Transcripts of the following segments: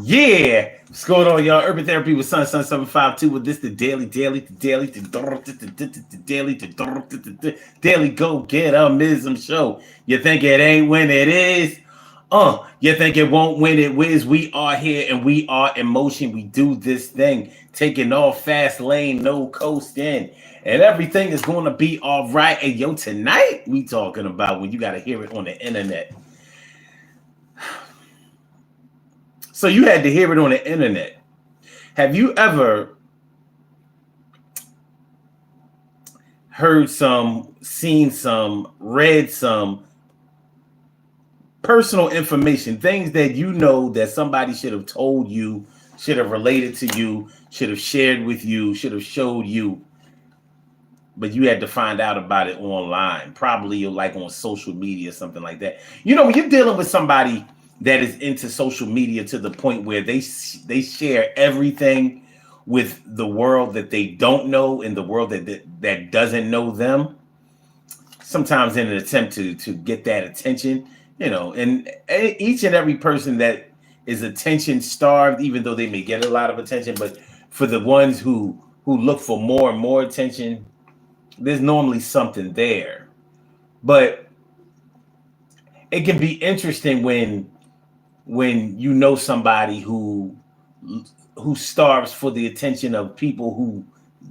Yeah, what's going on, y'all? Urban Therapy with Sun 752 with this the daily go get a show. You think it ain't when it is? You think it won't when it whiz? We are here and we are in motion. We do this thing, taking off fast lane, no coasting, and everything is going to be all right. And yo, tonight we talking about when you got to hear it on the internet. So you had to hear it on the internet. Have you ever heard some, seen some, read some personal information, things that you know that somebody should have told you, should have related to you, should have shared with you, should have showed you, but you had to find out about it online, probably like on social media, something like that. You know, when you're dealing with somebody that is into social media to the point where they share everything with the world that they don't know and the world that doesn't know them, sometimes in an attempt to get that attention, you know, and each and every person that is attention starved, even though they may get a lot of attention, but for the ones who look for more and more attention, there's normally something there. But it can be interesting when you know somebody who starves for the attention of people who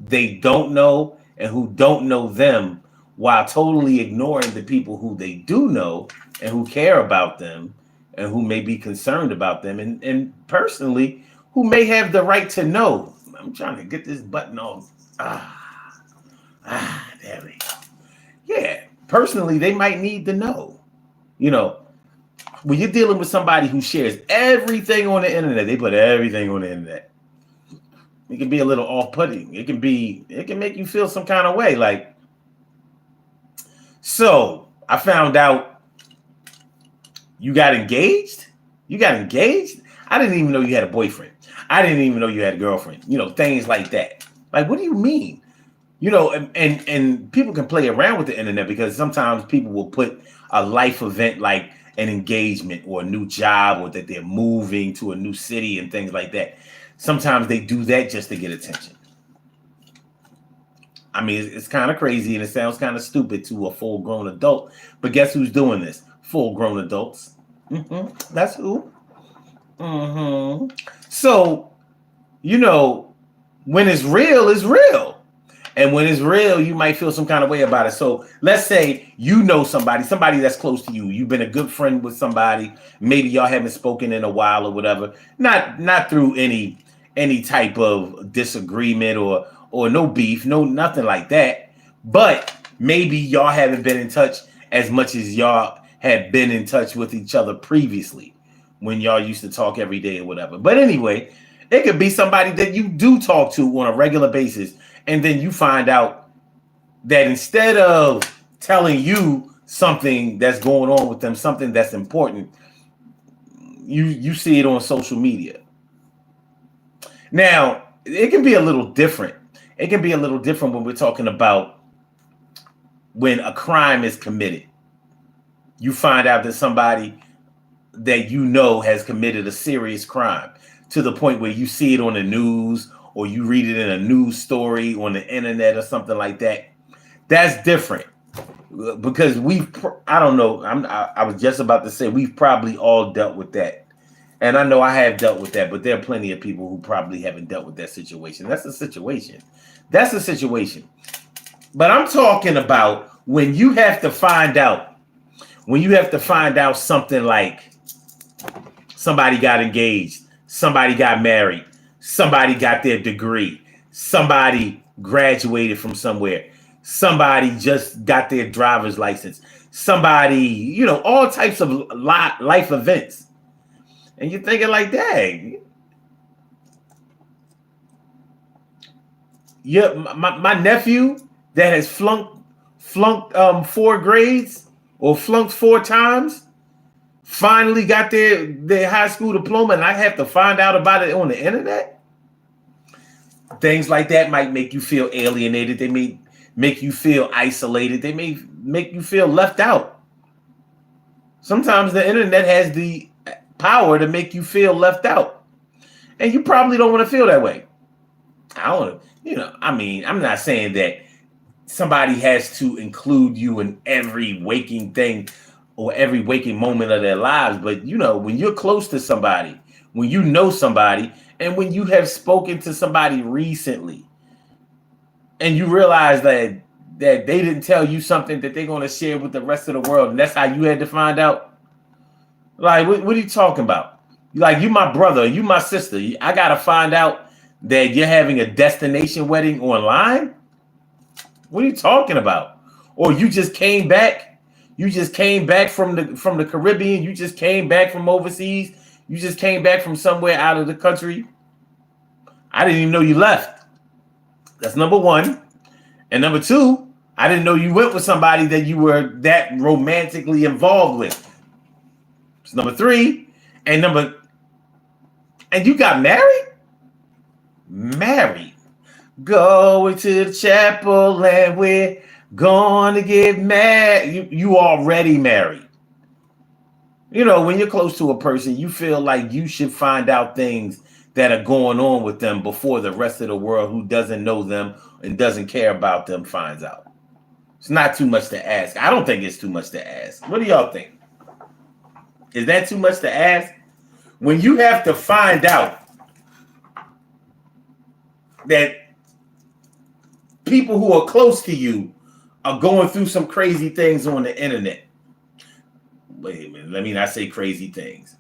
they don't know and who don't know them, while totally ignoring the people who they do know and who care about them and who may be concerned about them and personally who may have the right to know. I'm trying to get this button off. There we go. Yeah, personally, they might need to know. You know, when you're dealing with somebody who shares everything on the internet, they put everything on the internet. It can be a little off-putting. It can make you feel some kind of way. Like, so I found out you got engaged. You got engaged. I didn't even know you had a boyfriend. I didn't even know you had a girlfriend. You know, things like that. Like, what do you mean? You know, and people can play around with the internet because sometimes people will put a life event like an engagement or a new job or that they're moving to a new city and things like that. Sometimes they do that just to get attention. I mean, it's kind of crazy and it sounds kind of stupid to a full-grown adult, but guess who's doing this? Full-grown adults. That's who. So, you know, when it's real, it's real. And when it's real, you might feel some kind of way about it. So let's say you know somebody that's close to you. You've been a good friend with somebody. Maybe y'all haven't spoken in a while or whatever. Not through any type of disagreement or no beef, no nothing like that. But maybe y'all haven't been in touch as much as y'all had been in touch with each other previously when y'all used to talk every day or whatever. But anyway, it could be somebody that you do talk to on a regular basis. And then you find out that instead of telling you something that's going on with them, something that's important, you see it on social media. Now, it can be a little different. It can be a little different when we're talking about when a crime is committed. You find out that somebody that you know has committed a serious crime to the point where you see it on the news or you read it in a news story on the internet or something like that. That's different because I don't know. I was just about to say we've probably all dealt with that. And I know I have dealt with that, but there are plenty of people who probably haven't dealt with that situation. That's a situation. That's a situation. But I'm talking about when you have to find out something like somebody got engaged, somebody got married, somebody got their degree, somebody graduated from somewhere, somebody just got their driver's license, somebody, you know, all types of life events. And you're thinking like, dang, yeah, my nephew that has flunked 4 grades or flunked 4 times finally got their high school diploma, and I have to find out about it on the internet. Things like that might make you feel alienated. They may make you feel isolated. They may make you feel left out. Sometimes the internet has the power to make you feel left out. And you probably don't want to feel that way. I don't, I mean, I'm not saying that somebody has to include you in every waking thing or every waking moment of their lives. But, when you're close to somebody, when you know somebody, and when you have spoken to somebody recently and you realize that they didn't tell you something that they're going to share with the rest of the world, and that's how you had to find out. Like, what are you talking about? Like, you my brother, you my sister. I got to find out that you're having a destination wedding online? What are you talking about? Or you just came back? You just came back from the Caribbean? You just came back from overseas? You just came back from somewhere out of the country? I didn't even know you left. That's number one. And number two, I didn't know you went with somebody that you were that romantically involved with. It's number three. And you got married? Married. Going to the chapel and we're going to get married. You already married. When you're close to a person, you feel like you should find out things that are going on with them before the rest of the world who doesn't know them and doesn't care about them finds out. It's not too much to ask. I don't think it's too much to ask. What do y'all think? Is that too much to ask? When you have to find out that people who are close to you are going through some crazy things on the internet. Wait a minute. Let me not say crazy things.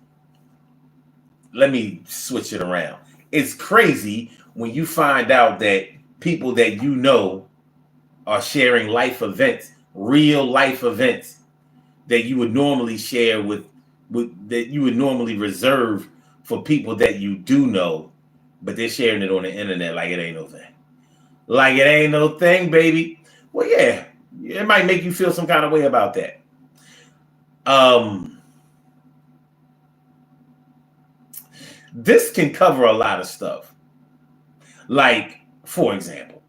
Let me switch it around. It's crazy when you find out that people that you know are sharing life events, real life events that you would normally share with that you would normally reserve for people that you do know, but they're sharing it on the internet like it ain't no thing. Like it ain't no thing, baby. Well, yeah, it might make you feel some kind of way about that. This can cover a lot of stuff. Like, for example,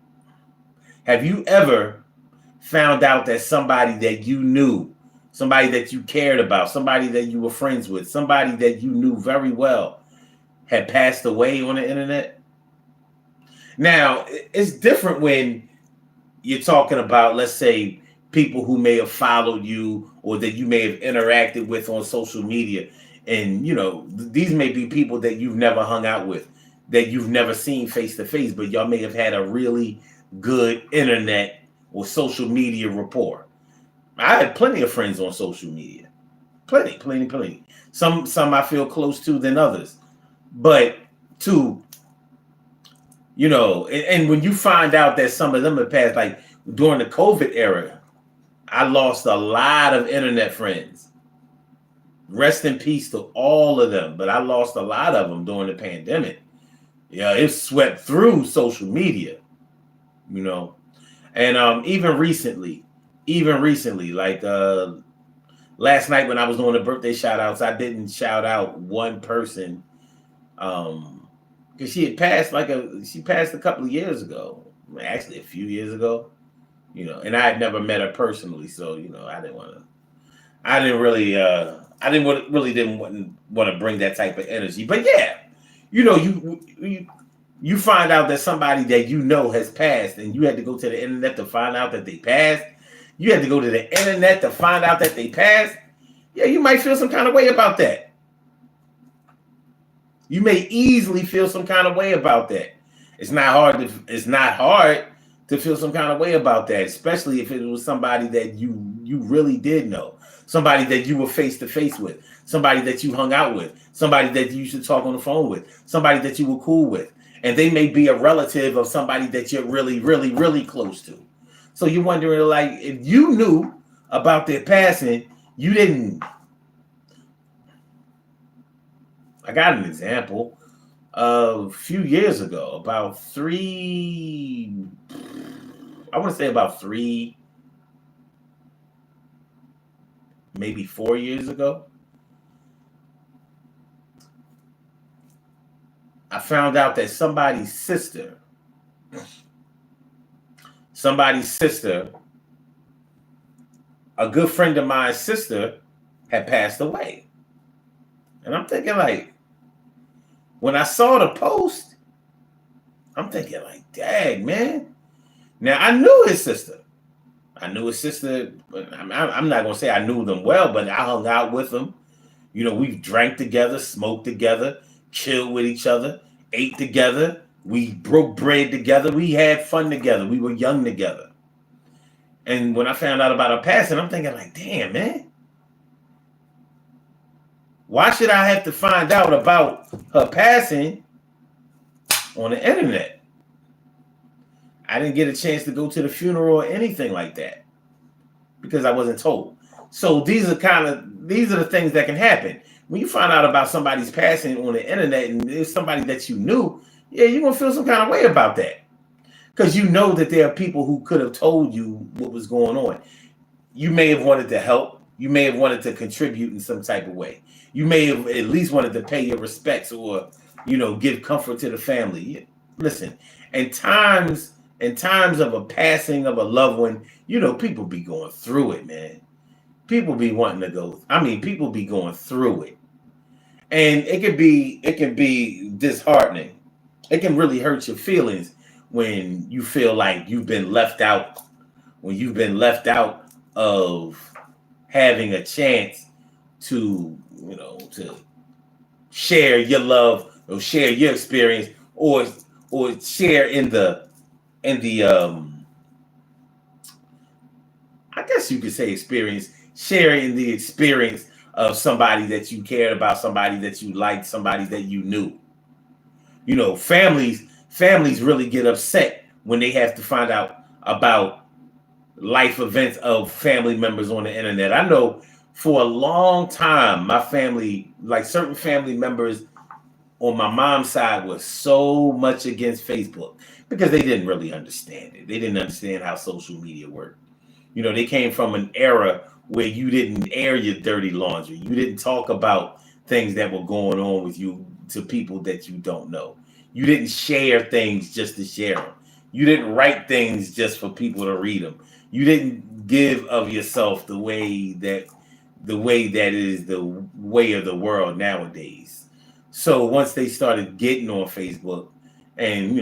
have you ever found out that somebody that you knew, somebody that you cared about, somebody that you were friends with, somebody that you knew very well had passed away on the internet? Now, it's different when you're talking about, let's say, people who may have followed you or that you may have interacted with on social media. And, these may be people that you've never hung out with, that you've never seen face to face, but y'all may have had a really good internet or social media rapport. I had plenty of friends on social media. Plenty. Some I feel close to than others. But and when you find out that some of them have passed, like during the COVID era, I lost a lot of internet friends. Rest in peace to all of them, but I lost a lot of them during the pandemic. Yeah, it swept through social media, and even recently, like last night when I was doing the birthday shout outs, I didn't shout out one person because she passed a couple of years ago, actually a few years ago, and I had never met her personally, so I didn't really want to bring that type of energy. But yeah, you find out that somebody that has passed, and you had to go to the internet to find out that they passed. You had to go to the internet to find out that they passed. Yeah, you might feel some kind of way about that. You may easily feel some kind of way about that. It's not hard to feel some kind of way about that, especially if it was somebody that you really did know, somebody that you were face to face with, somebody that you hung out with, somebody that you used to talk on the phone with, somebody that you were cool with, and they may be a relative of somebody that you're really, really, really close to. So you're wondering, like, if you knew about their passing, you didn't. I got an example. A few years ago, about 3, maybe 4 years ago, I found out that somebody's sister, a good friend of mine's sister, had passed away. And I'm thinking, like, When I saw the post, I'm thinking like, dang, man. Now I knew his sister. I knew his sister. But I'm not gonna say I knew them well, but I hung out with them. You know, we drank together, smoked together, chilled with each other, ate together. We broke bread together. We had fun together. We were young together. And when I found out about her passing, I'm thinking like, damn, man. Why should I have to find out about her passing on the internet? I didn't get a chance to go to the funeral or anything like that because I wasn't told. So these are the things that can happen. When you find out about somebody's passing on the internet and it's somebody that you knew, yeah, you're gonna feel some kind of way about that. Because you know that there are people who could have told you what was going on. You may have wanted to help. You may have wanted to contribute in some type of way. You may have at least wanted to pay your respects or, give comfort to the family. Listen, in times of a passing of a loved one, people be going through it, man. People be wanting to go. People be going through it. And it can be disheartening. It can really hurt your feelings when you feel like you've been left out, when you've been left out of having a chance to, to share your love or share your experience or share in the I guess you could say experience, sharing the experience of somebody that you cared about, somebody that you liked, somebody that you knew. Families really get upset when they have to find out about life events of family members on the internet. I know for a long time, my family, like certain family members on my mom's side, was so much against Facebook because they didn't really understand it. They didn't understand how social media worked. They came from an era where you didn't air your dirty laundry. You didn't talk about things that were going on with you to people that you don't know. You didn't share things just to share them. You didn't write things just for people to read them. You didn't give of yourself the way that is the way of the world nowadays. So once they started getting on Facebook and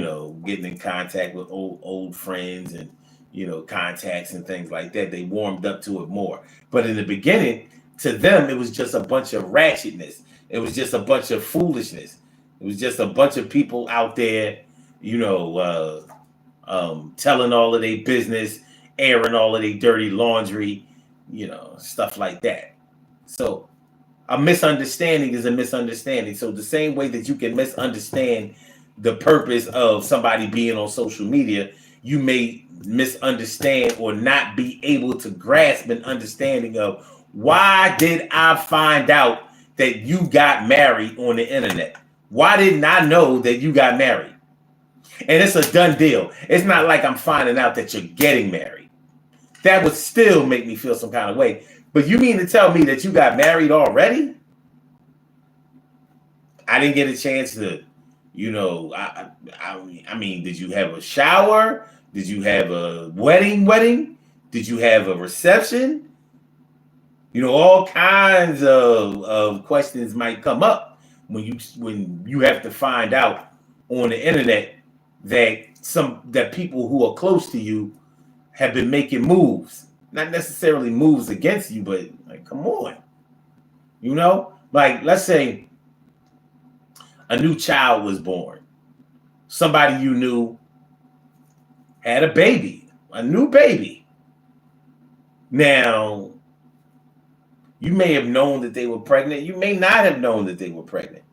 getting in contact with old friends and contacts and things like that, they warmed up to it more. But in the beginning, to them, it was just a bunch of ratchetness. It was just a bunch of foolishness. It was just a bunch of people out there, telling all of their business, airing all of their dirty laundry, stuff like that. So a misunderstanding is a misunderstanding. So the same way that you can misunderstand the purpose of somebody being on social media, you may misunderstand or not be able to grasp an understanding of why did I find out that you got married on the internet? Why didn't I know that you got married? And it's a done deal. It's not like I'm finding out that you're getting married. That would still make me feel some kind of way. But you mean to tell me that you got married already? I didn't get a chance to, did you have a shower? Did you have a wedding? Did you have a reception? All kinds of questions might come up when you have to find out on the internet that people who are close to you have been making moves. Not necessarily moves against you, but like, come on. Like let's say a new child was born. Somebody you knew had a baby, a new baby. Now, you may have known that they were pregnant. You may not have known that they were pregnant.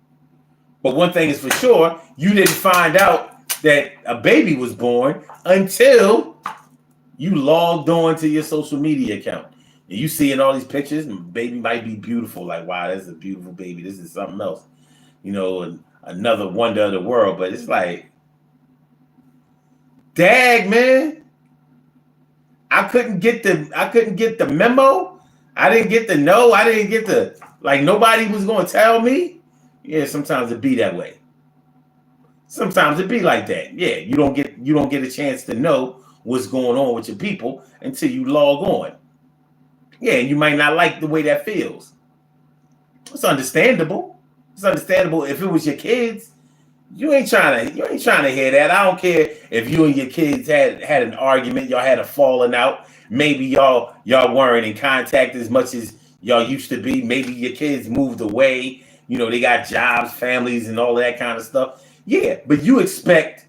But one thing is for sure, you didn't find out that a baby was born until you logged on to your social media account. And you seeing all these pictures, and baby might be beautiful. Like, wow, that's a beautiful baby. This is something else. Another wonder of the world. But it's like, dag, man. I couldn't get the memo. I didn't get the no. I didn't get the, like, nobody was going to tell me. Yeah, sometimes it be that way. Sometimes it be like that. Yeah, you don't get a chance to know what's going on with your people until you log on. Yeah, and you might not like the way that feels. It's understandable. It's understandable. If it was your kids, you ain't trying to hear that. I don't care if you and your kids had an argument, y'all had a falling out. Maybe y'all weren't in contact as much as y'all used to be. Maybe your kids moved away. They got jobs, families, and all that kind of stuff. Yeah, but you expect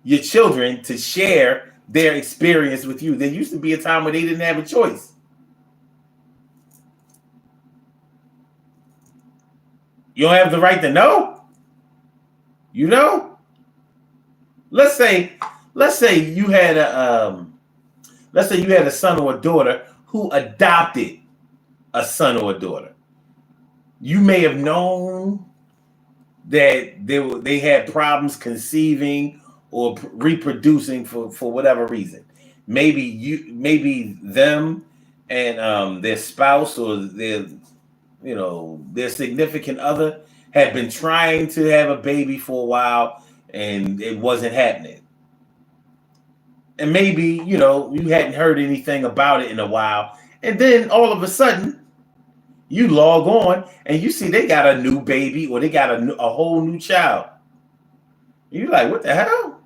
your children to share their experience with you. There used to be a time where they didn't have a choice. You don't have the right to know. Let's say you had a son or a daughter who adopted a son or a daughter. You may have known that they had problems conceiving or reproducing for whatever reason. Maybe them and their spouse or their significant other had been trying to have a baby for a while and it wasn't happening. And maybe, you hadn't heard anything about it in a while. And then all of a sudden, you log on and you see they got a new baby or they got a whole new child. You're like, what the hell?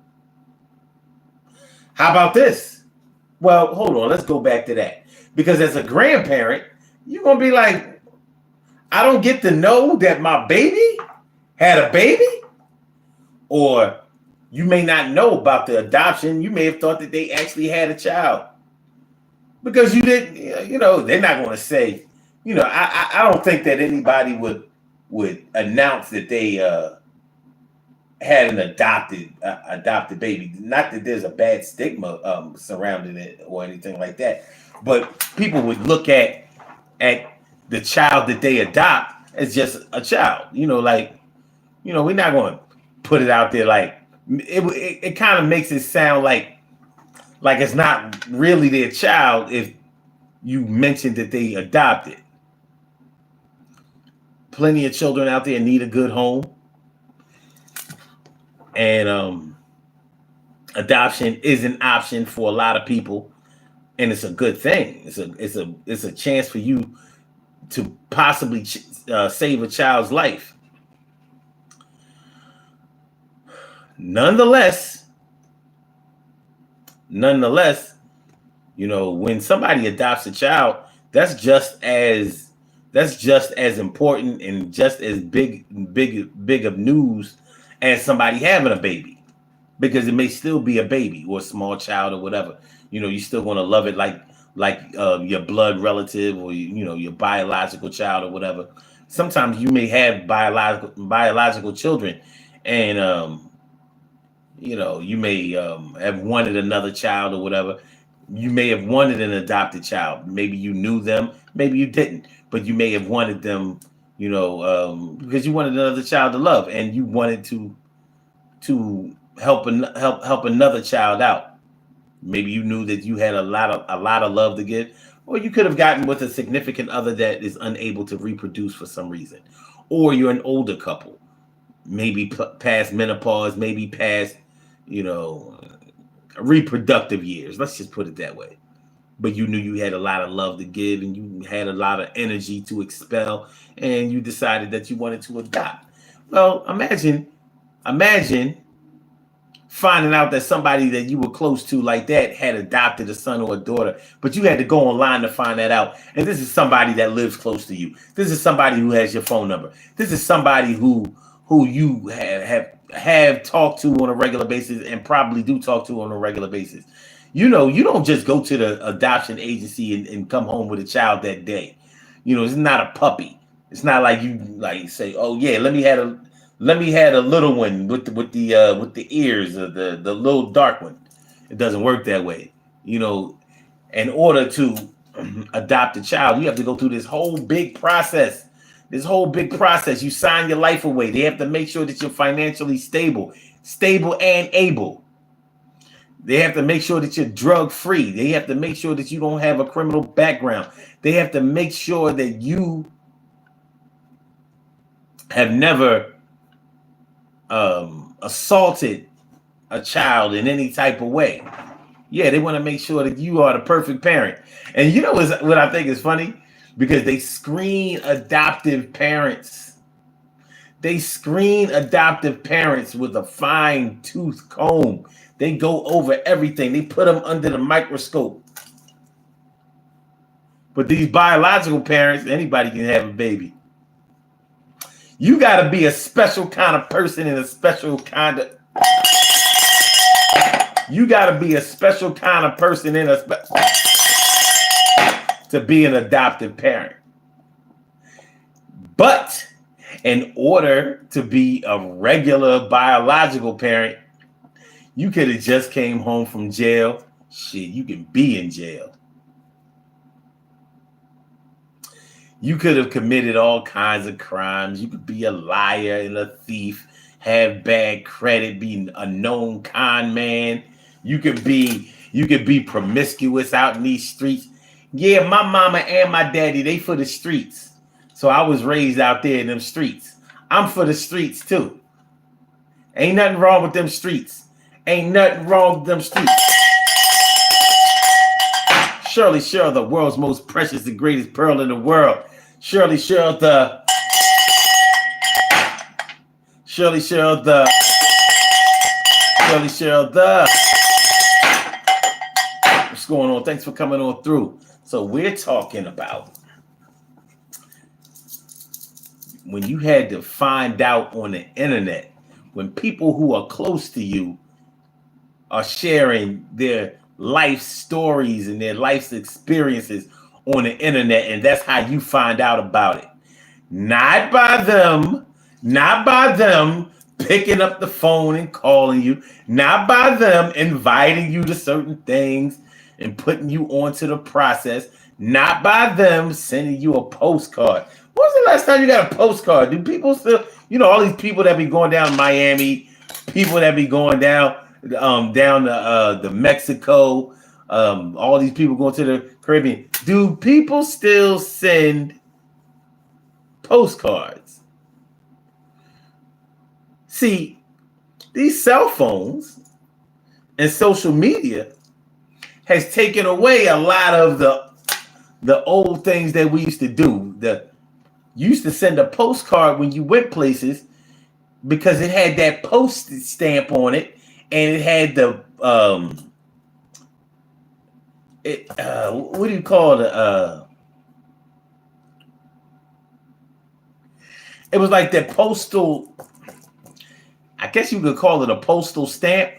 How about this? Well, hold on. Let's go back to that. Because as a grandparent, you're going to be like, I don't get to know that my baby had a baby. Or you may not know about the adoption. You may have thought that they actually had a child. Because you didn't, they're not going to say, I don't think that anybody would announce that they had an adopted baby. Not that there's a bad stigma surrounding it or anything like that. But people would look at the child that they adopt as just a child. We're not going to put it out there like it kind of makes it sound like it's not really their child if you mentioned that they adopted. Plenty of children out there need a good home, and adoption is an option for a lot of people, and it's a good thing. It's a chance for you to possibly save a child's life. Nonetheless, when somebody adopts a child, that's just as important and just as big of news as somebody having a baby, because it may still be a baby or a small child or whatever. You're still going to love it like your blood relative or your biological child or whatever. Sometimes you may have biological children, and you may have wanted another child or whatever. You may have wanted an adopted child. Maybe you knew them, maybe you didn't, but you may have wanted them, because you wanted another child to love, and you wanted to help another child out. Maybe you knew that you had a lot of love to give, or you could have gotten with a significant other that is unable to reproduce for some reason, or you're an older couple, maybe past menopause, maybe past reproductive years. Let's just put it that way. But you knew you had a lot of love to give and you had a lot of energy to expel, and you decided that you wanted to adopt. Well, imagine finding out that somebody that you were close to like that had adopted a son or a daughter, but you had to go online to find that out. And this is somebody that lives close to you. This is somebody who has your phone number. This is somebody who you have talked to on a regular basis and probably do talk to on a regular basis. You don't just go to the adoption agency and come home with a child that day. It's not a puppy. It's not like you say, oh yeah, let me have a little one with the ears, or the little dark one. It doesn't work that way. In order to adopt a child, you have to go through this whole big process. You sign your life away. They have to make sure that you're financially stable and able. They have to make sure that you're drug free. They have to make sure that you don't have a criminal background. They have to make sure that you have never assaulted a child in any type of way. Yeah, they want to make sure that you are the perfect parent. And what I think is funny? Because they screen adoptive parents. They screen adoptive parents with a fine-tooth comb. They go over everything. They put them under the microscope. But these biological parents, anybody can have a baby. You got to be a special kind of person and a special kind of... You got to be a special kind of person and to be an adoptive parent. But in order to be a regular biological parent, you could have just came home from jail. Shit, you can be in jail. You could have committed all kinds of crimes. You could be a liar and a thief, have bad credit, be a known con man. You could be promiscuous out in these streets. Yeah, my mama and my daddy, they for the streets. So I was raised out there in them streets. I'm for the streets too. Ain't nothing wrong with them streets. Ain't nothing wrong with them streets. Shirley Sherrill, the world's most precious and greatest pearl in the world. Shirley Sherrill, Shirley Sherrill, what's going on? Thanks for coming on through. So we're talking about when you had to find out on the internet, when people who are close to you are sharing their life stories and their life's experiences on the internet, and that's how you find out about it. Not by them picking up the phone and calling you, not by them inviting you to certain things and putting you onto the process, not by them sending you a postcard. When was the last time you got a postcard? Do people still, all these people that be going down to Miami, people that be going down to Mexico, all these people going to the Caribbean. Do people still send postcards? See, these cell phones and social media has taken away a lot of the old things that we used to do. You used to send a postcard when you went places because it had that postage stamp on it, and it had the what do you call it? It was like that postal. I guess you could call it a postal stamp.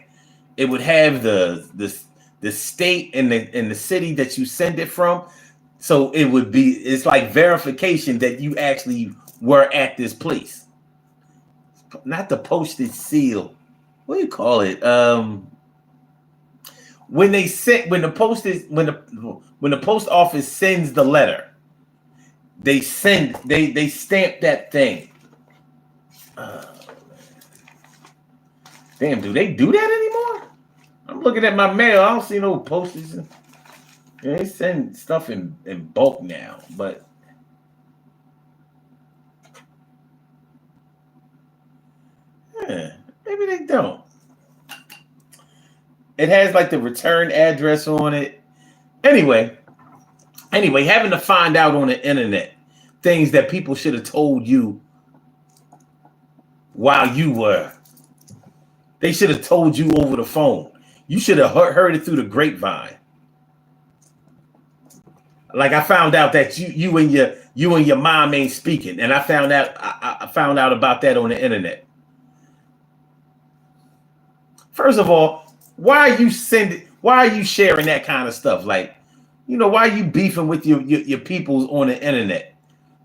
It would have the state and the city that you send it from. So it's like verification that you actually were at this place. Not the postage seal. What do you call it? When the post office sends the letter, they stamp that thing. Damn, do they do that anymore? I'm looking at my mail. I don't see no postage. Yeah, they send stuff in bulk now, but maybe they don't. It has like the return address on it. Anyway, having to find out on the internet things that people should have told you while you were. They should have told you over the phone. You should have heard it through the grapevine. Like I found out that you and your mom ain't speaking, and I found out about that on the internet. First of all, why are you sharing that kind of stuff? Like, why are you beefing with your peoples on the internet?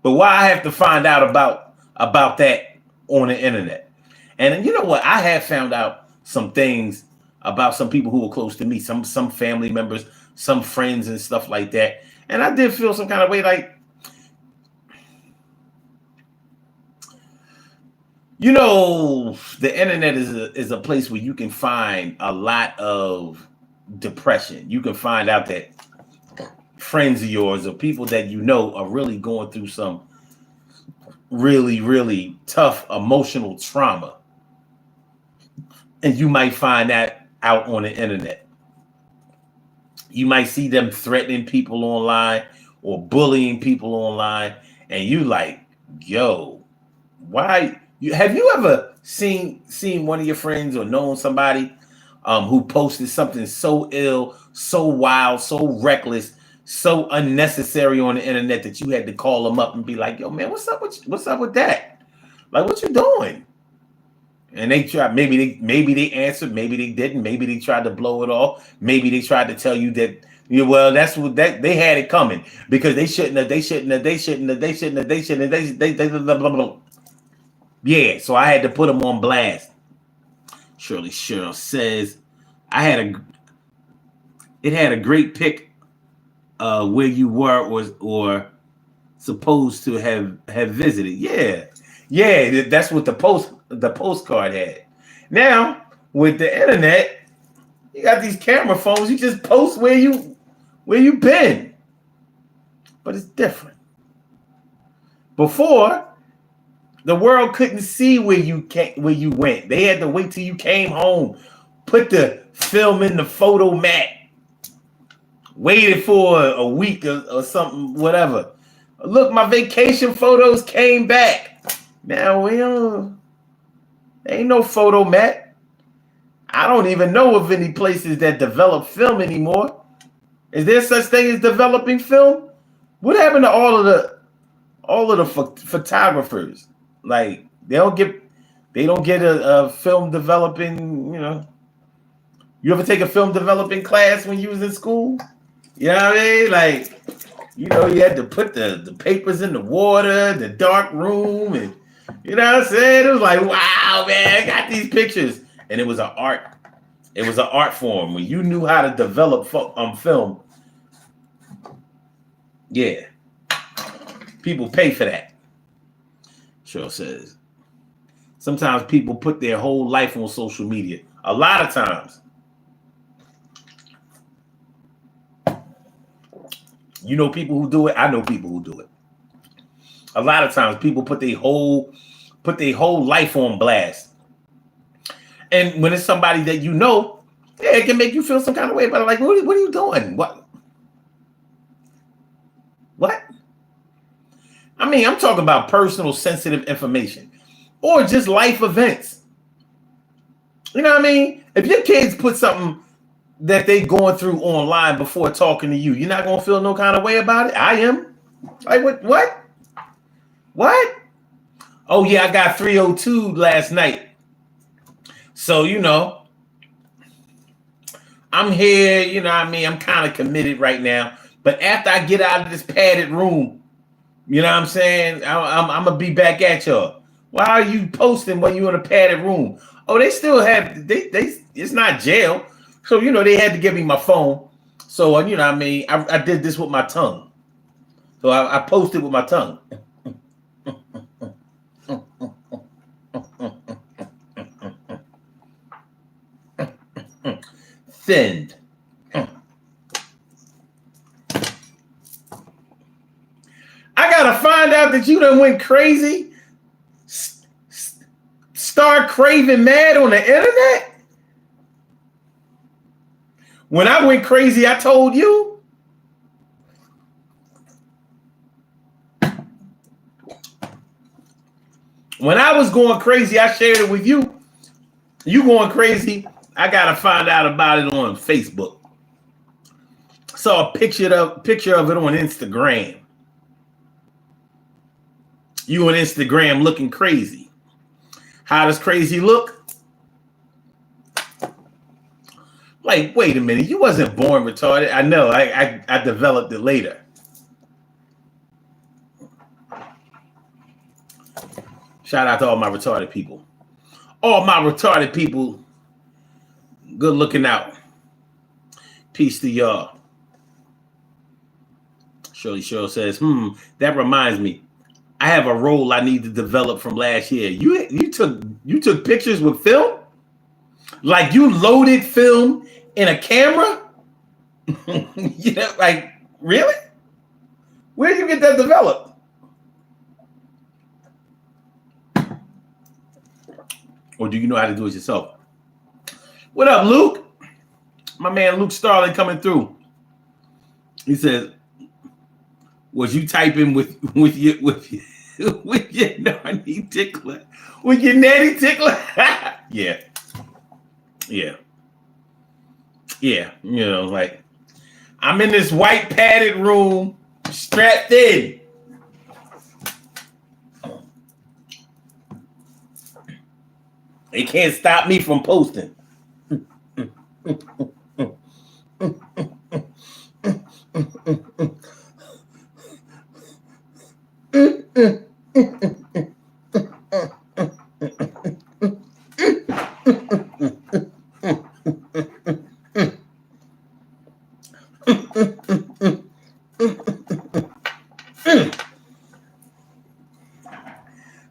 But why I have to find out about that on the internet? And you know what? I have found out some things about some people who are close to me, some family members, some friends and stuff like that. And I did feel some kind of way, like, the internet is a place where you can find a lot of depression. You can find out that friends of yours or people that are really going through some really, really tough emotional trauma. And you might find that out on the internet. You might see them threatening people online or bullying people online. And you like, yo, why Have you ever seen one of your friends or known somebody who posted something so ill, so wild, so reckless, so unnecessary on the internet that you had to call them up and be like, "Yo, man, what's up with that? Like, what you doing?" And they tried. Maybe they answered. Maybe they didn't. Maybe they tried to blow it off. Maybe they tried to tell you that. Yeah, well, that's what they had it coming because they shouldn't have. They shouldn't have. They shouldn't have. They shouldn't have. They shouldn't have. They blah, blah, blah. Yeah, so I had to put them on blast. Shirley Cheryl says, it had a great pic where you were or supposed to have visited. Yeah, that's what the postcard had. Now with the internet, you got these camera phones. You just post where you been, but it's different. Before, the world couldn't see where you went. They had to wait till you came home, put the film in the photo mat, waited for a week or something, whatever. Look, my vacation photos came back. Now there ain't no photo mat. I don't even know of any places that develop film anymore. Is there such thing as developing film? What happened to all of the photographers? Like they don't get a film developing, You ever take a film developing class when you was in school? You know what I mean? Like, you had to put the papers in the water, the dark room, and you know what I'm saying? It was like, wow, man, I got these pictures. And it was an art. It was an art form when you knew how to develop film. Yeah. People pay for that. Cheryl says, sometimes people put their whole life on social media. A lot of times. You know people who do it. I know people who do it. A lot of times people put their whole life on blast. And when it's somebody that you know, yeah, it can make you feel some kind of way about it. Like, what are you doing? What? I mean, I'm talking about personal, sensitive information or just life events. You know what I mean? If your kids put something that they going through online before talking to you, you're not going to feel no kind of way about it? I am. Like, what? Oh, yeah, I got 302 last night. So, I'm here, you know what I mean? I'm kind of committed right now. But after I get out of this padded room, you know what I'm saying? I'm going to be back at y'all. Why are you posting when you're in a padded room? Oh, they still have, it's not jail. So, they had to give me my phone. So, you know what I mean? I did this with my tongue. So I posted with my tongue. Thinned. I gotta find out that you done went crazy, start craving mad on the internet. When I went crazy, I told you. When I was going crazy, I shared it with you. You going crazy, I gotta find out about it on Facebook. Saw a picture of it on Instagram. You on Instagram looking crazy. How does crazy look? Like, wait a minute, you wasn't born retarded. I know, I developed it later. Shout out to all my retarded people. All my retarded people, good looking out. Peace to y'all. Shirley Cheryl says, that reminds me. I have a role I need to develop from last year. You took pictures with film? Like you loaded film in a camera? Like, really? Where did you get that developed? Or do you know how to do it yourself? What up, Luke? My man Luke Starling coming through. He says, was you typing with with your nanny tickler. With your nanny tickler. Yeah. Yeah. Yeah. You know, like I'm in this white padded room, strapped in. They can't stop me from posting.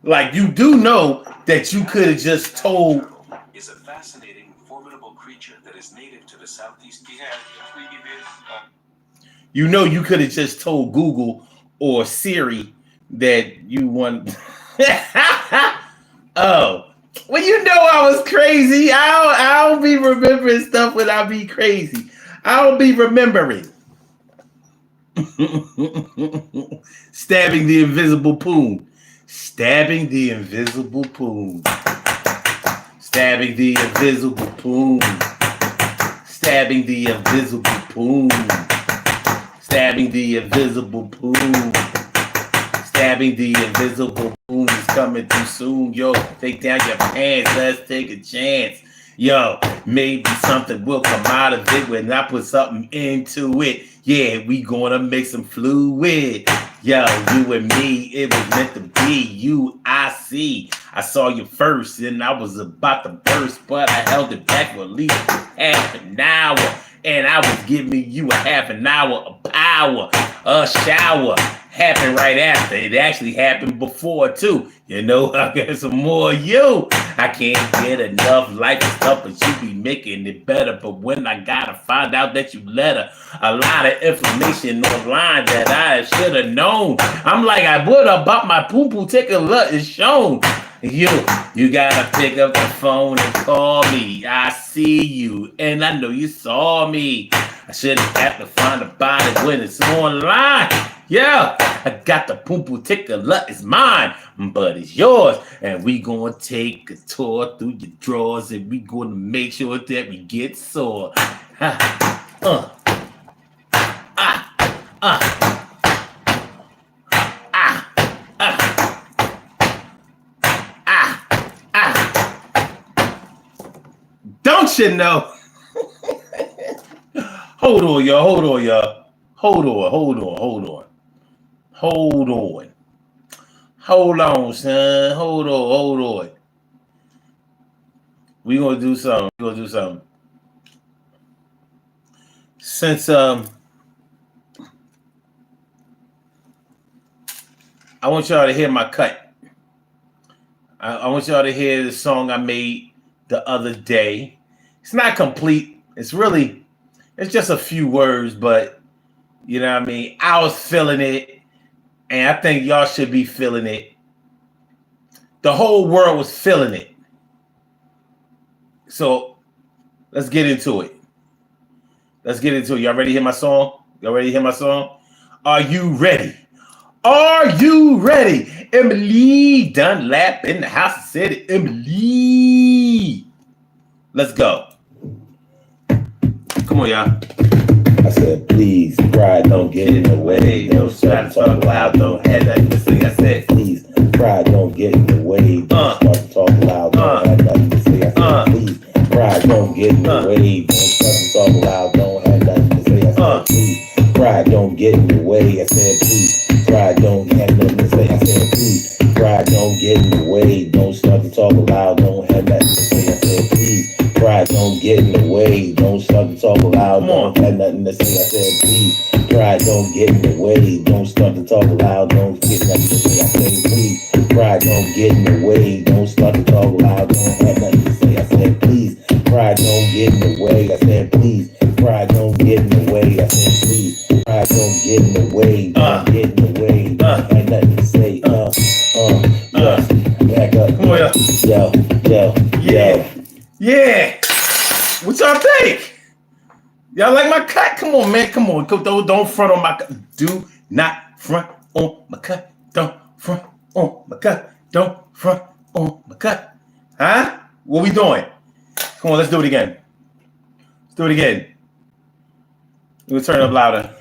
Like, you do know that you could have just told. Is a fascinating, formidable creature that is native to the southeast. You know, you could have just told Google or Siri that you want. Oh, well, you know I was crazy. I don't be remembering stuff when I be crazy. I don't be remembering. Stabbing the invisible poon. Stabbing the invisible poon. Stabbing the invisible poon. Stabbing the invisible poon. Stabbing the invisible poon. Stabbing the invisible poon is coming too soon. Yo, take down your pants. Let's take a chance. Yo, maybe something will come out of it when I put something into it. Yeah, we gonna make some fluid. Yo, you and me, it was meant to be. You, I see. I saw you first and I was about to burst, but I held it back for at least half an hour. And I was giving you a half an hour of power. A shower happened right after. It actually happened before too. You know, I got some more of you. I can't get enough life and stuff, but you be making it better. But when I gotta find out that you let a lot of information online that I should have known, I'm like, what about my poo-poo tickler is shown? You gotta pick up the phone and call me. I see you, and I know you saw me. I shouldn't have to find about it when it's online. Yeah, I got the poo-poo tickler, it's mine, but it's yours. And we gonna take a tour through your drawers, and we gonna make sure that we get sore. Don't you know? Hold on, y'all. Hold on, y'all. Hold on, son. Hold on. We gonna do something. Since I want y'all to hear my cut. I want y'all to hear the song I made the other day. It's not complete. It's just a few words, but you know what I mean? I was feeling it, and I think y'all should be feeling it. The whole world was feeling it. So let's get into it. Y'all ready to hear my song? Are you ready? Emily Dunlap in the house of city. Emily. Let's go. Come on, y'all. I said, please, pride don't get in the way. Don't start to talk loud. Don't have nothing to say. I said, please, pride don't get in the way. Don't start to talk loud. Don't have nothing to say. I said, please, pride don't get in the way. Don't start to talk loud. Don't have nothing to say. I said, please, pride don't get in the way. I said, please, pride don't have nothing to say. I said, please, pride don't get in the way. Don't start to talk loud. Don't have nothing to say. I said, please. Pride don't get in the way. Don't start to talk loud. Don't have nothing to say. I said, please. Pride don't get in the way. Don't start to talk loud. Don't get nothing to say. I said, please. Pride don't get in the way. Don't start to talk loud. Don't have nothing to say. I said, please. Pride don't get in the way. I said, please. Pride don't get in the way. I said, please. Pride don't get in the way. Don't get in the way. Don't have nothing to say. Back up. Come on, yo. Yeah. What y'all think? Y'all like my cut? Come on, man. Come on. Don't front on my cut. Do not front on my cut. Don't front on my gut. Don't front on my gut. Huh? What we doing? Come on, let's do it again. Let's do it again. We'll turn it up louder.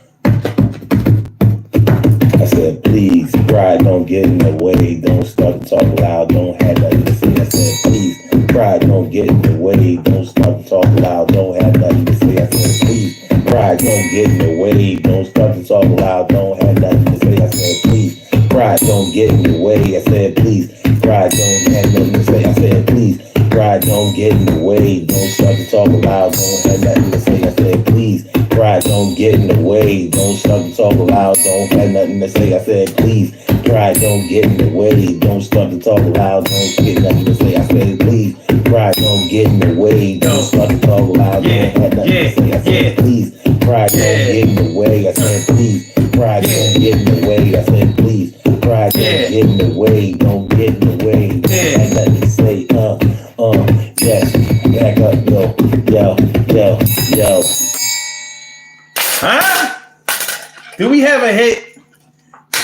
I said, please, pride, don't get in the way. Don't start to talk loud. Don't have nothing to say. I said, please, pride, don't get in the way. Don't start to talk loud. Don't have nothing to say. I said, please, pride, don't get in the way. Don't start to talk loud. Don't have nothing to say. I said, please, pride, don't get in the way. I said, please, pride, don't have nothing to say. I said, please, pride, don't get in the way. Don't start to talk loud. Don't have nothing to say. I said, please, pride, don't get in the way. Don't start to talk loud. Don't have nothing to say. I said, please, pride, don't get in the way. Don't start to talk loud. Don't get nothing to say. I said, please, pride, don't get in the way. Don't start to talk loud. Don't have nothing to say. I said, please, pride, don't get in the way. I said, please, pride, don't get in the way. I said, please, pride, don't get in the way. Don't get in the way. Don't have nothing to say. Yes, back up, yo. Huh? Do we have a hit?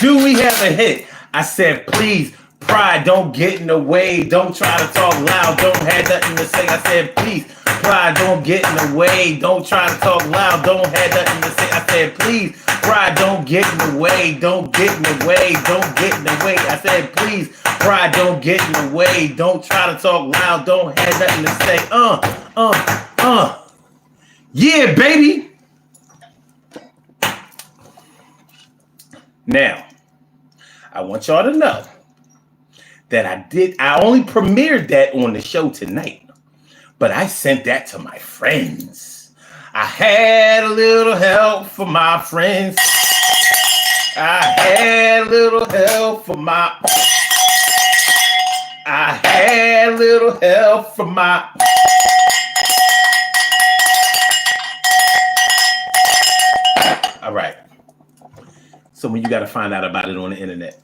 Do we have a hit? I said, please, pride, don't get in the way. Don't try to talk loud. Don't have nothing to say. I said, please, pride, don't get in the way. Don't try to talk loud. Don't have nothing to say. I said, please, pride, don't get in the way. Don't get in the way. Don't get in the way. I said, please, pride, don't get in the way. Don't try to talk loud. Don't have nothing to say. Yeah, baby. Now, I want y'all to know that I only premiered that on the show tonight, but I sent that to my friends. I had a little help from my friends. I had a little help from my All right. So when you got to find out about it on the internet.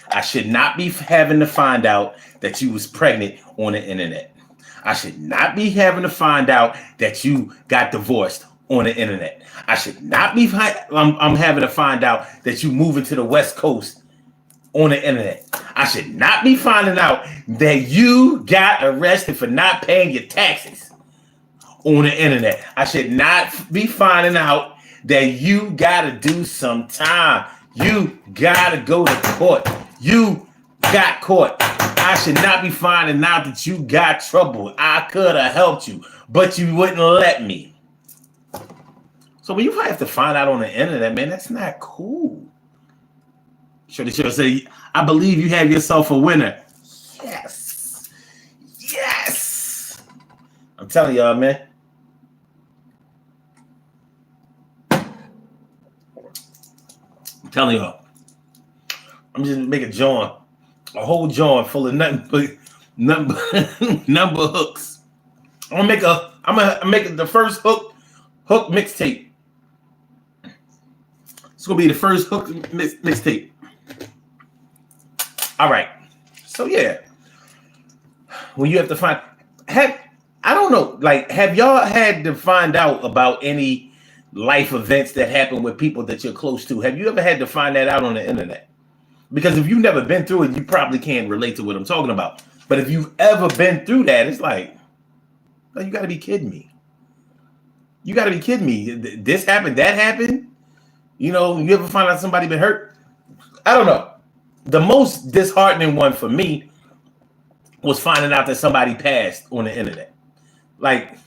I should not be having to find out that you was pregnant on the internet. I should not be having to find out that you got divorced on the internet. I should not be I'm having to find out that you moving to the West Coast on the internet. I should not be finding out that you got arrested for not paying your taxes on the internet. I should not be finding out that you got to do some time. You got to go to court. You got caught. I should not be finding out that you got trouble. I could have helped you, but you wouldn't let me. So when you have to find out on the internet, man, that's not cool. Should say, I believe you have yourself a winner. Yes. Yes. I'm telling y'all, man. I'm telling y'all. I'm just making a whole joint full of nothing but hooks. I'm gonna make the first hook mixtape. It's gonna be the first hook mixtape. All right. So yeah, when you have to I don't know, like, have y'all had to find out about any life events that happen with people that you're close to? Have you ever had to find that out on the internet? Because if you've never been through it, you probably can't relate to what I'm talking about. But if you've ever been through that, it's like, oh, you got to be kidding me. You got to be kidding me. This happened, that happened. You know, you ever find out somebody been hurt? I don't know. The most disheartening one for me was finding out that somebody passed on the internet. Like,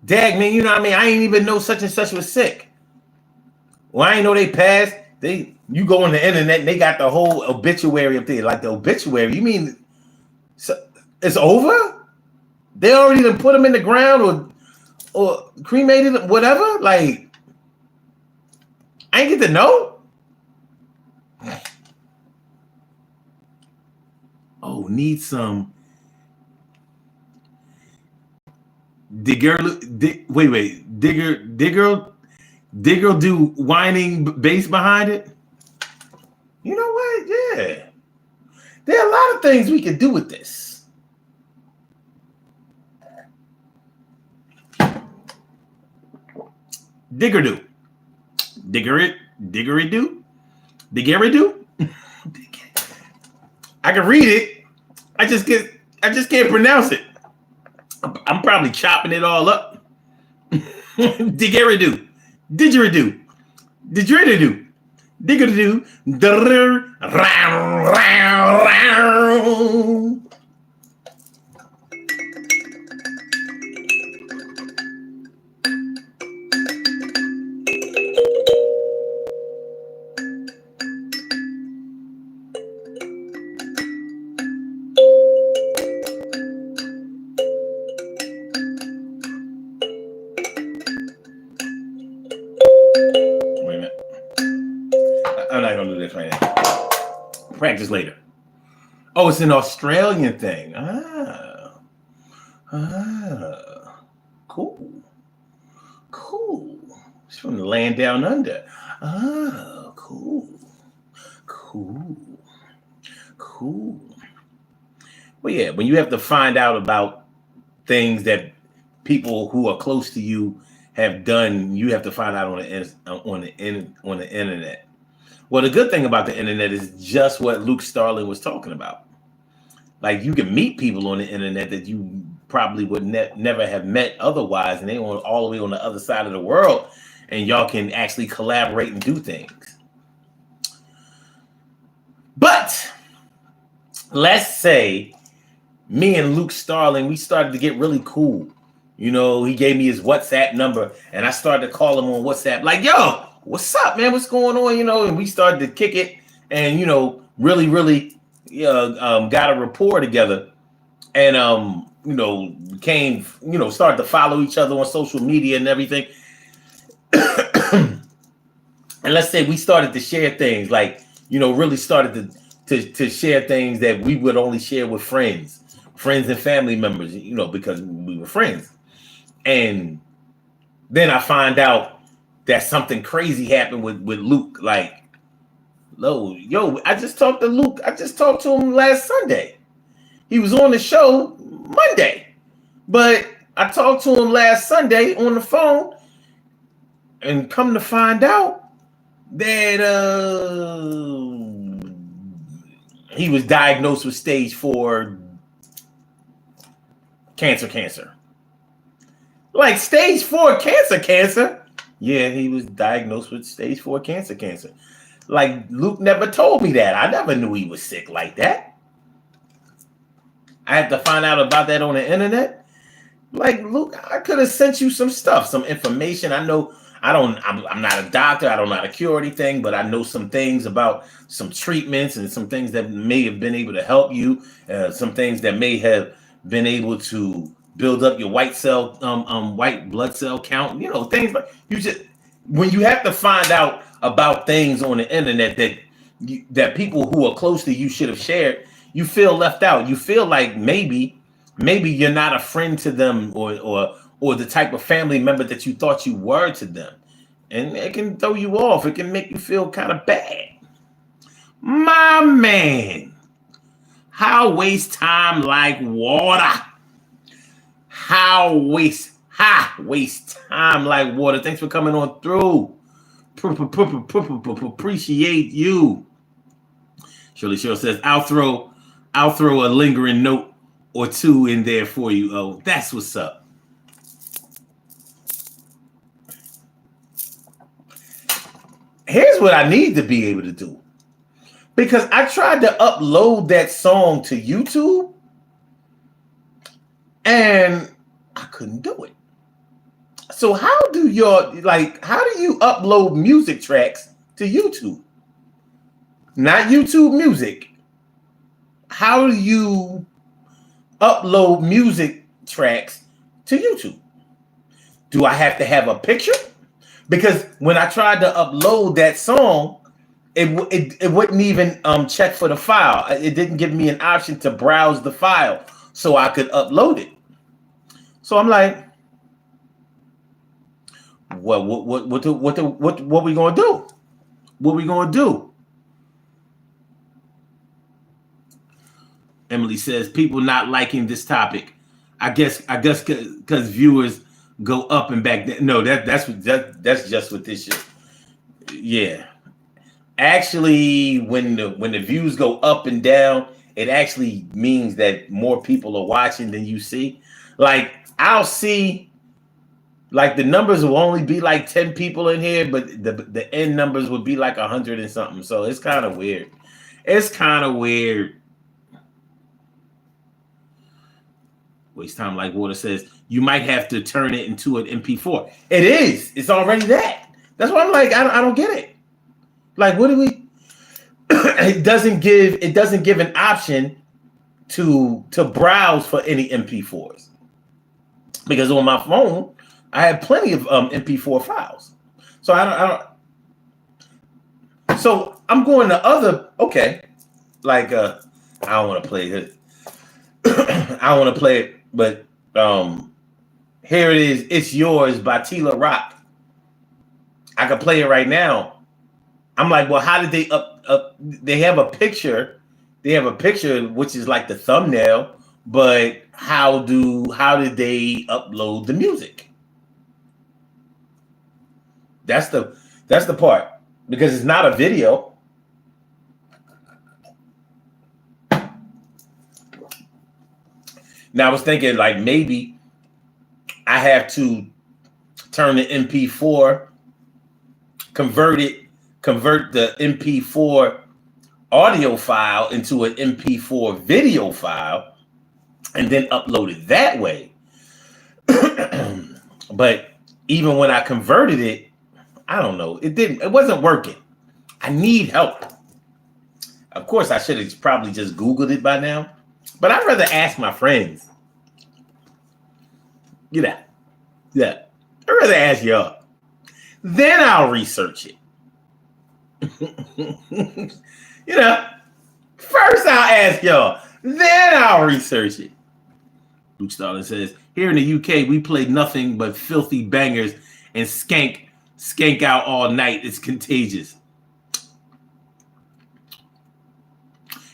dag, man, you know what I mean? I ain't even know such and such was sick. Well, I ain't know they passed. You go on the internet and they got the whole obituary up there. Like, the obituary, you mean it's over? They already done put them in the ground or cremated them, whatever? Like, I ain't get to know? Oh, need some Digger do whining bass behind it. You know what? Yeah. There are a lot of things we could do with this. Diggery do. I can read it. I just can't pronounce it. I'm probably chopping it all up. Digeridu, didgeridoo, didgeridoo, diggeridu, Wait a minute. I'm not gonna do this right now. Practice later. Oh, it's an Australian thing. Cool. It's from the land down under. Cool. Well, yeah, when you have to find out about things that people who are close to you have done, you have to find out on the internet. Well, the good thing about the internet is just what Luke Starling was talking about. Like, you can meet people on the internet that you probably would never have met otherwise, and they are all the way on the other side of the world, and y'all can actually collaborate and do things. But let's say me and Luke Starling, we started to get really cool. You know, he gave me his WhatsApp number, and I started to call him on WhatsApp, like, yo, what's up, man? What's going on? You know, and we started to kick it, and, you know, really got a rapport together, and you know, became, you know, started to follow each other on social media and everything. And let's say we started to share things, like, you know, really started to share things that we would only share with friends and family members, you know, because we were friends. And then I find out that something crazy happened with Luke. Like, yo, I just talked to Luke. I just talked to him last Sunday. He was on the show Monday, but I talked to him last Sunday on the phone, and come to find out that he was diagnosed with stage 4 cancer. Like, stage 4 cancer. Yeah, he was diagnosed with stage 4 cancer. Like, Luke never told me that. I never knew he was sick like that. I had to find out about that on the internet. Like, Luke, I could have sent you some stuff, some information. I know I'm not a doctor. I don't know how to cure anything, but I know some things about some treatments and some things that may have been able to help you. Some things that may have been able to build up your white blood cell count. You know, things like, when you have to find out about things on the internet that people who are close to you should have shared, you feel left out. You feel like maybe you're not a friend to them, or the type of family member that you thought you were to them. And it can throw you off. It can make you feel kind of bad. My man, how waste time like water. How waste time like water. Thanks for coming on through. Appreciate you. Shirley Cheryl says, I'll throw a lingering note or two in there for you. Oh, that's what's up. Here's what I need to be able to do. Because I tried to upload that song to YouTube, and I couldn't do it. So how do you upload music tracks to YouTube? Not YouTube Music. How do you upload music tracks to YouTube? Do I have to have a picture? Because when I tried to upload that song, it wouldn't even check for the file. It didn't give me an option to browse the file so I could upload it. So I'm like, what we gonna do? What we gonna do? Emily says, people not liking this topic. I guess because viewers go up and back. No, that's just what this shit. Yeah. Actually, when the views go up and down, it actually means that more people are watching than you see. Like I'll see, like the numbers will only be like 10 people in here, but the end numbers would be like 100 and something. So it's kind of weird. It's kind of weird. Waste time like water says you might have to turn it into an MP4. It is. It's already that. That's why I'm like, I don't get it. Like, what do we? It doesn't give an option to browse for any MP4s, because on my phone I have plenty of MP4 files. So I don't. So I'm going to other. Okay, like I don't want to play it. I don't want to play it. But here it is. It's Yours by Tila Rock. I can play it right now. I'm like, well, how did they they have a picture. They have a picture which is like the thumbnail, but how did they upload the music? That's the part, because it's not a video. Now I was thinking like maybe I have to turn the MP4, convert the MP4 audio file into an MP4 video file, and then upload it that way. But even when I converted it, I don't know. It wasn't working. I need help. Of course, I should have probably just Googled it by now. But I'd rather ask my friends. Yeah. I'd rather ask y'all. Then I'll research it. First I'll ask y'all. Then I'll research it. Luke Stalin says, here in the UK, we play nothing but filthy bangers and skank out all night. It's contagious.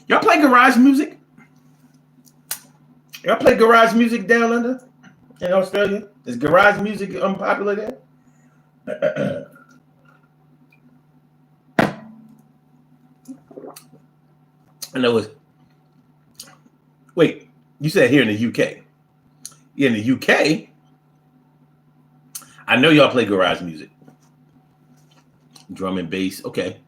Y'all play garage music? Y'all play garage music down under in Australia? Is garage music unpopular there? I know it's. Wait, you said here in the UK? In the UK, I know y'all play garage music. Drum and bass. Okay.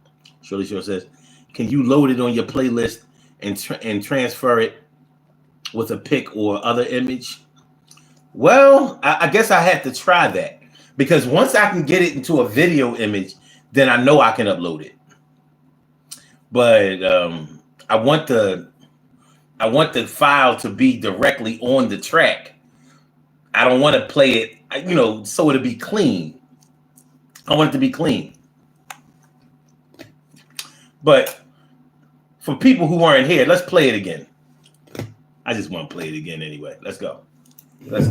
Shirley Shore says, can you load it on your playlist and transfer it with a pic or other image? Well, I guess I have to try that, because once I can get it into a video image, then I know I can upload it. But I want the file to be directly on the track. I don't want to play it, so it'll be clean. I want it to be clean. But for people who weren't here, let's play it again. I just want to play it again anyway. Let's go. I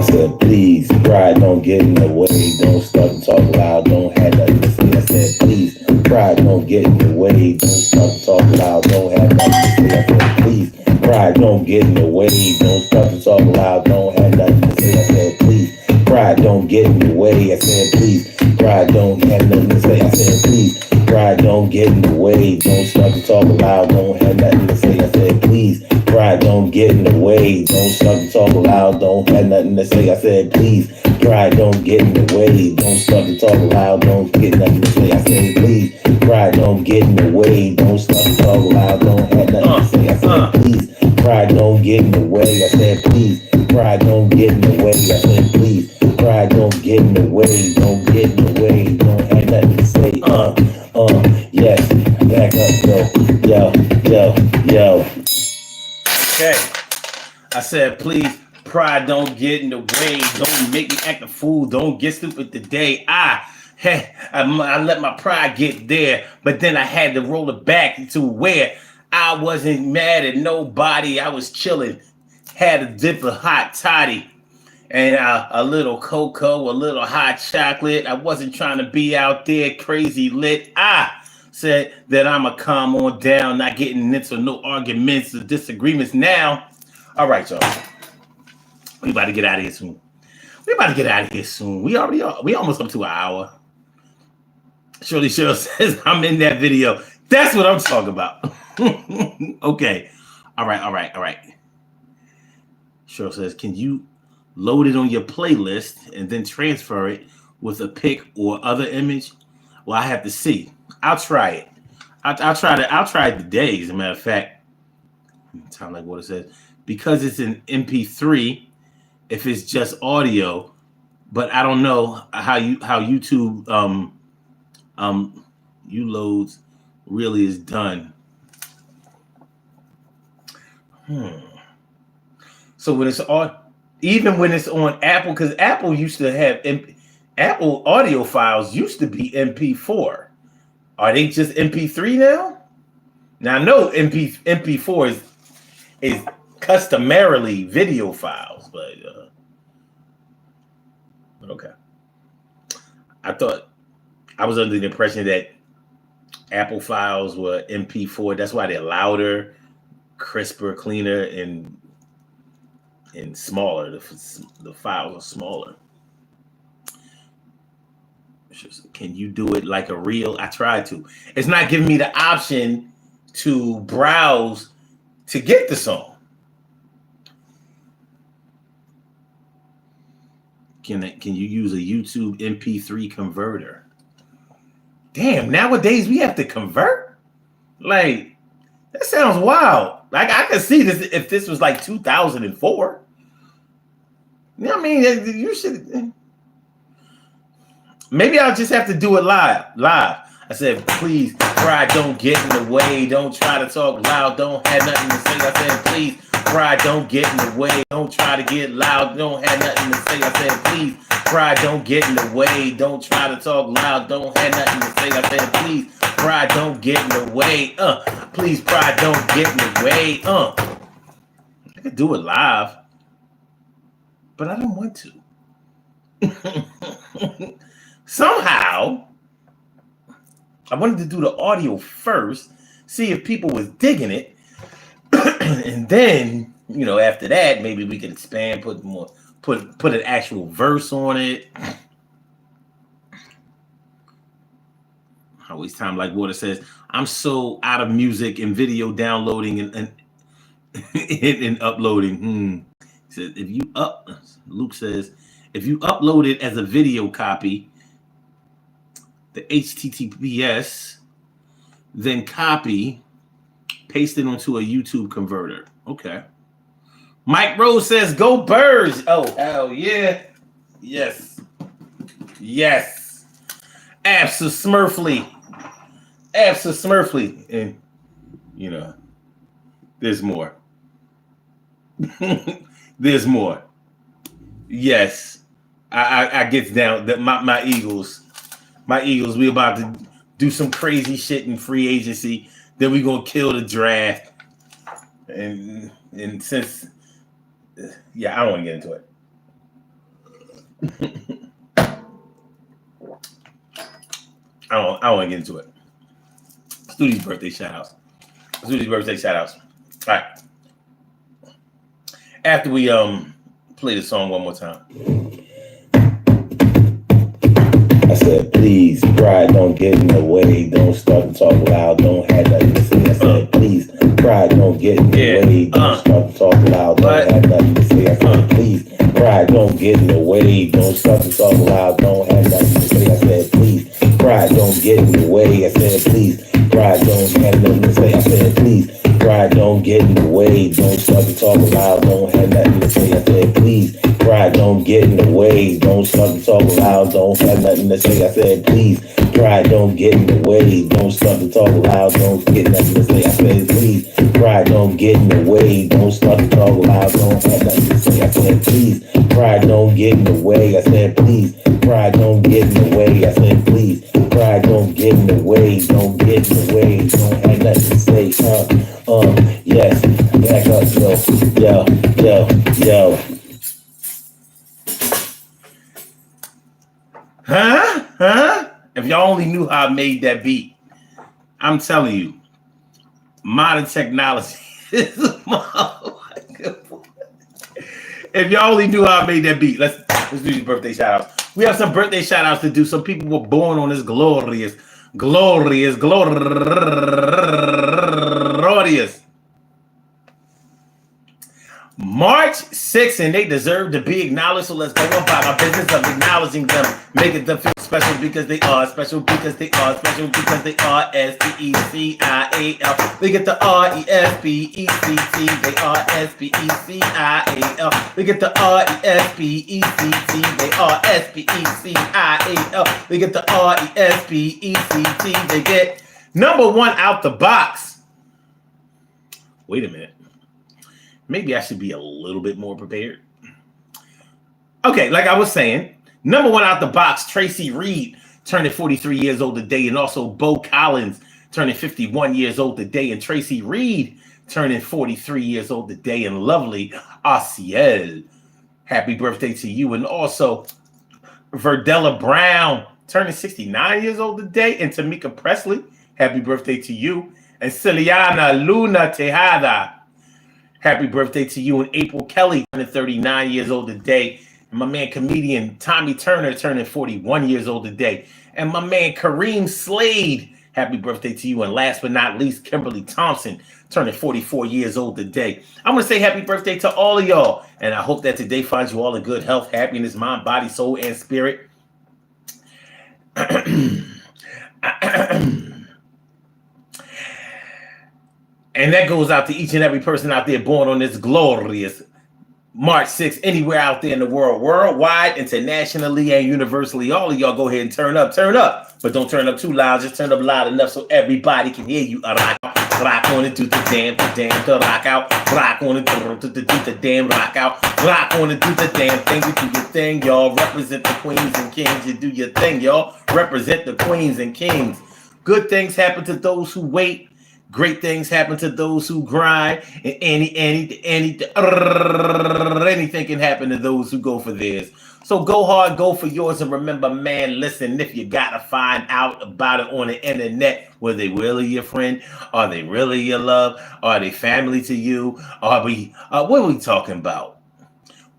said, please, pride don't get in the way. Don't start to talk loud. Don't have nothing to say. I said, please, pride don't get in the way. Don't start to talk loud. Don't have nothing to say. I said, please, pride don't get in the way. Don't start to talk loud. Don't have nothing to say. I said, please, pride don't get in the way. I said, please, pride don't have nothing to say. I said, please, pride don't get in the way. Don't start to talk loud. Don't have nothing to say. I said, please, pride don't get in the way. Don't start to talk loud. Don't have nothing to say. I said, please, pride don't get in the way. Don't start to talk loud. Don't get nothing to say. I said, please, pride don't get in the way. Don't start to talk loud. Don't have nothing to say. I said, please, pride don't get in the way. I said, please, pride don't get in the way. I said, please, pride don't get in the way. Don't get in the way. Don't have nothing to say. Yes, back up, yo. Okay. I said, please, pride don't get in the way. Don't make me act a fool. Don't get stupid today. I let my pride get there, but then I had to roll it back to where I wasn't mad at nobody. I was chilling. Had a dip of hot toddy and a little cocoa, a little hot chocolate. I wasn't trying to be out there crazy lit. I said that I'm a calm on down, not getting into no arguments or disagreements now. All right, y'all. We about to get out of here soon. We almost up to an hour. Shirley Cheryl says, I'm in that video. That's what I'm talking about. Okay. All right. Cheryl says, can you load it on your playlist and then transfer it with a pic or other image? Well, I have to see. I'll try it. I'll try it today, as a matter of fact. Time like what it says. Because it's an MP3, if it's just audio, but I don't know how YouTube you loads really is done. So when it's on, even when it's on Apple, because Apple used to have Apple audio files used to be MP4. Are they just MP3 now? Now I know MP4 is customarily video files, but okay. I thought I was under the impression that Apple files were MP4. That's why they're louder, crisper, cleaner, and smaller. The files are smaller. Can you do it like a reel? I tried to. It's not giving me the option to browse to get the song. Can you use a YouTube MP3 converter? Damn, nowadays we have to convert? Like, that sounds wild. Like, I could see this if this was like 2004. You know what I mean? You should. Maybe I'll just have to do it live. I said, please, pride, don't get in the way. Don't try to talk loud. Don't have nothing to say. I said, please, pride, don't get in the way. Don't try to get loud. Don't have nothing to say. I said, please, pride, don't get in the way. Don't try to talk loud. Don't have nothing to say. I said, please, pride, don't get in the way. Please, pride, don't get in the way. I could do it live, but I don't want to. Somehow, I wanted to do the audio first, see if people was digging it, and then, after that, maybe we can expand, put an actual verse on it. I waste time like water says, I'm so out of music and video downloading and uploading. He says, Luke says, if you upload it as a video copy, the HTTPS, then copy, paste it onto a YouTube converter. Okay. Mike Rose says, go Birds. Oh, hell yeah. Yes. Abso-Smurfly. And, there's more. There's more. Yes. I get down that my Eagles. My Eagles, we about to do some crazy shit in free agency. Then we gonna kill the draft. And since, I don't want to get into it. I don't want to get into it. Let's do these birthday shout-outs. All right. After we play the song one more time. I said, please, pride, don't get in the way. Don't start to talk loud. Don't have nothing to say. I said, please, pride, don't get in the way. Don't start to talk loud. Don't have nothing to say. I said, please, pride, don't get in the way. Don't start to talk loud. Don't have nothing to say. I said, please, pride, don't get in the way. I said, please, pride, don't have nothing to say. I said, please, pride, don't get in the way. Don't start to talk loud. Don't have nothing to say. I said, please, pride, don't get in the way. Don't start to talk loud. Don't have nothing to say. I said, please, pride, don't get in the way. Don't start to talk loud. Don't get nothing to say. I said, please, pride, don't get in the way. Don't start to talk loud. Don't have nothing to say. I said, please, pride, don't get in the way. I said, please, pride, don't get in the way. I said, please, pride, don't get in the way. Don't get in the way. Don't have nothing to say. Yes, back up, yo. Huh? If y'all only knew how I made that beat, I'm telling you, modern technology is if y'all only knew how I made that beat, let's do these birthday shout outs. We have some birthday shout outs to do. Some people were born on this glorious Glorious, glorious. March 6th, and they deserve to be acknowledged. So let's go about our business of acknowledging them, making them feel special because they are special, because they are special, because they are S-P-E-C-I-A-L. They get the R-E-S-P-E-C-T. They are S-P-E-C-I-A-L. They get the R-E-S-P-E-C-T. They are S-P-E-C-I-A-L. They get the R-E-S-P-E-C-T. They get number one out the box. Wait a minute. Maybe I should be a little bit more prepared. Okay, like I was saying, number one out the box, Tracy Reed turning 43 years old today, and also Bo Collins turning 51 years old today, and Tracy Reed turning 43 years old today, and lovely Asiel. Happy birthday to you. And also Verdella Brown turning 69 years old today, and Tamika Presley, happy birthday to you. And Celiana Luna Tejada, happy birthday to you. And April Kelly turning 39 years old today. And my man comedian Tommy Turner turning 41 years old today. And my man Kareem Slade, happy birthday to you. And last but not least, Kimberly Thompson turning 44 years old today. I'm going to say happy birthday to all of y'all. And I hope that today finds you all in good health, happiness, mind, body, soul, and spirit. And that goes out to each and every person out there born on this glorious March 6th, anywhere out there in the world, worldwide, internationally, and universally. All of y'all go ahead and turn up, but don't turn up too loud. Just turn up loud enough so everybody can hear you. Rock on it, do the damn, to rock out. Rock on it, do the damn, rock out. Rock on it, do the damn thing. You do your thing, y'all. Represent the queens and kings. You do your thing, y'all. Represent the queens and kings. Good things happen to those who wait. Great things happen to those who grind, and anything can happen to those who go for theirs. So go hard, go for yours, and remember, man, listen, if you gotta find out about it on the internet, were they really your friend? Are they really your love? Are they family to you? What are we talking about?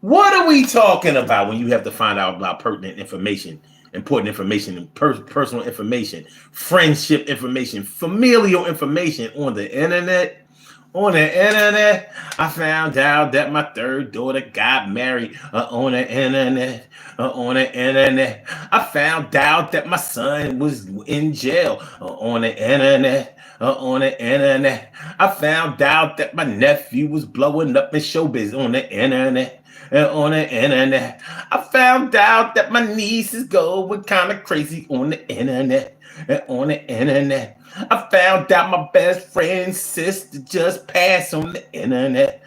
What are we talking about when you have to find out about pertinent information? Important information, personal information, friendship information, familial information on the internet. On the internet, I found out that my third daughter got married on the internet. On the internet, I found out that my son was in jail on the internet. On the internet, I found out that my nephew was blowing up in showbiz on the internet. On the internet, I found out that my niece is going kind of crazy on the internet. On the internet, I found out my best friend's sister just passed on the internet.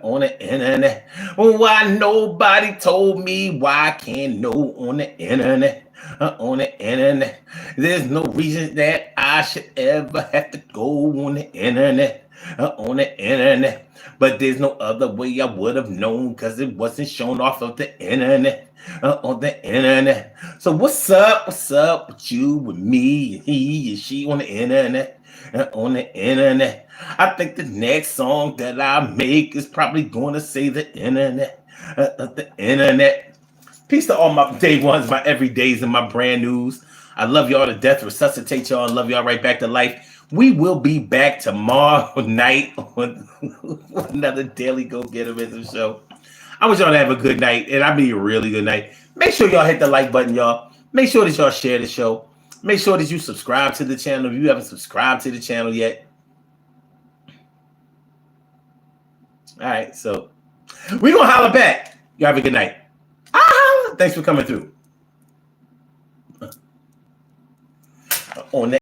On the internet, why nobody told me why I can't know on the internet. On the internet, there's no reason that I should ever have to go on the internet. On the internet, but there's no other way I would have known because it wasn't shown off of the internet. On the internet. So what's up with you, with me, and he and she on the internet? On the internet, I think the next song that I make is probably going to say the internet. The internet. Peace to all my day ones, my everydays, and my brand news. I love y'all to death, resuscitate y'all, and love y'all right back to life. We will be back tomorrow night on another Daily Go Getivism show. I want y'all to have a good night, and I mean a really good night. Make sure y'all hit the like button, y'all. Make sure that y'all share the show. Make sure that you subscribe to the channel if you haven't subscribed to the channel yet. All right, so we're going to holler back. You have a good night. Thanks for coming through. On that.